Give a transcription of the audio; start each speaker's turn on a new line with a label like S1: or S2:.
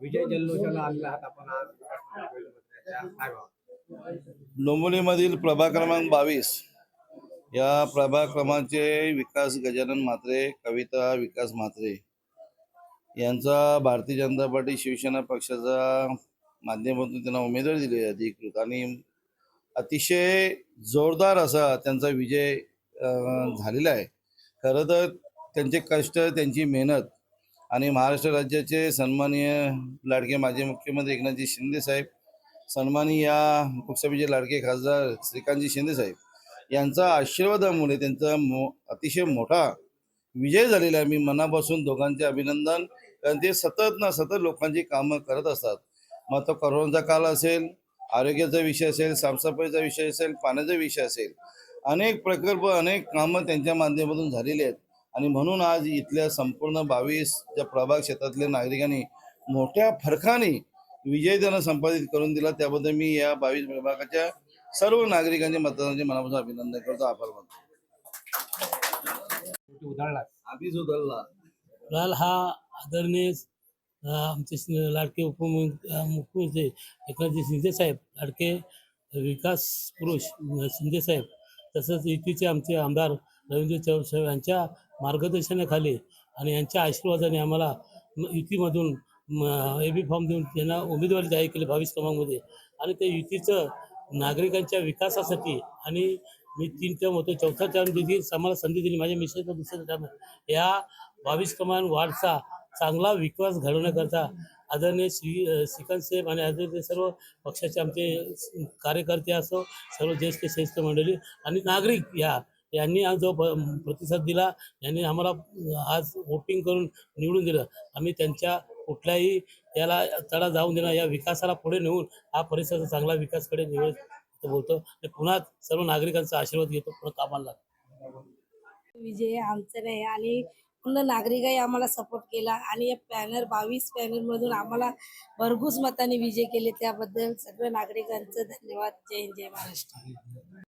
S1: विजय जल्लोषाला आलेला आहात आपण आज विकास काय भाव?
S2: डोंबिवलीमधील प्रभाग क्रमांक 22 या प्रभाग क्रमांकाचे विकास गजानन म्हात्रे, कविता विकास म्हात्रे यांचा भारतीय जनता पार्टी शिवसेना पक्षाचा माध्यमातून त्यांना उमेदवारी दिली आहे अधिकृत आणि अतिशय जोरदार असा त्यांचा विजय झालेला आहे. खरं तर त्यांचे कष्ट, त्यांची मेहनत आणि महाराष्ट्र राज्याचे सन्माननीय लाडके माजी मुख्यमंत्री एकनाथजी शिंदे साहेब, सन्माननीय या लोकसभेचे लाडके खासदार श्रीकांतजी शिंदे साहेब यांचा आशीर्वादामुळे त्यांचा अतिशय मोठा विजय झालेला आहे. मी मनापासून दोघांचे अभिनंदन, कारण ते सतत ना सतत लोकांची कामं करत असतात. मग तो करोनाचा काळ असेल, आरोग्याचा विषय असेल, साफसफाईचा विषय असेल, पाण्याचा विषय असेल, अनेक प्रकल्प, अनेक कामं त्यांच्या माध्यमातून झालेली आहेत. आणि म्हणून आज इथल्या संपूर्ण 22 ज्या प्रभाग क्षेत्रातल्या नागरिकांनी मोठ्या फरकाने विजय त्यांना संपादित करून दिला. त्याबद्दल मी या 22 प्रभागाच्या सर्व नागरिकांचे मतदारांचे मनापासून अभिनंदन करतो, आभार मानतो.
S1: उधळला
S2: आधीच उधळला
S3: लाल हा आदरणीय आमचे लाडके मुख्यमंत्री एकनाथजी शिंदे साहेब, लाडके विकास पुरुष शिंदे साहेब, तसंच युतीचे आमचे आमदार रवींद्र चव्हाण साहेब यांच्या मार्गदर्शनाखाली आणि यांच्या आशीर्वादाने आम्हाला युतीमधून AB फॉर्म देऊन त्यांना उमेदवारी जाहीर केली 22 क्रमांकामध्ये. आणि त्या युतीचं नागरिकांच्या विकासासाठी आणि मी 3 टर्म होतो, 4था टर्म देखील आम्हाला संधी दिली. माझ्या मिसेसचा 2रा टर्म या 22 क्रमांक वार्डचा चांगला विकास घडवण्याकरता आदरणीय श्रीकांत साहेब आणि आदरणीय सर्व पक्षाचे आमचे कार्यकर्ते असो, सर्व ज्येष्ठ श्रेष्ठ मंडळी आणि नागरिक यांनी आज जो प्रतिसाद दिला, यांनी आम्हाला आज वोटिंग करून निवडून दिलं. आम्ही त्यांच्या कुठल्याही याला तडा जाऊन देणार, या विकासाला पुढे नेऊन हा परिसराचा चांगला विकासकडे निवड बोलतो. पुन्हा सर्व नागरिकांचा आशीर्वाद घेतो, पुन्हा कामाला लागतो.
S4: विजय आमचं नाही आणि पूर्ण नागरिकही आम्हाला सपोर्ट केला आणि या 22 पॅनलमधून आम्हाला भरघोस मताने विजय केले. त्याबद्दल सगळ्या नागरिकांचं धन्यवाद. जय हिंद, जय महाराष्ट्र.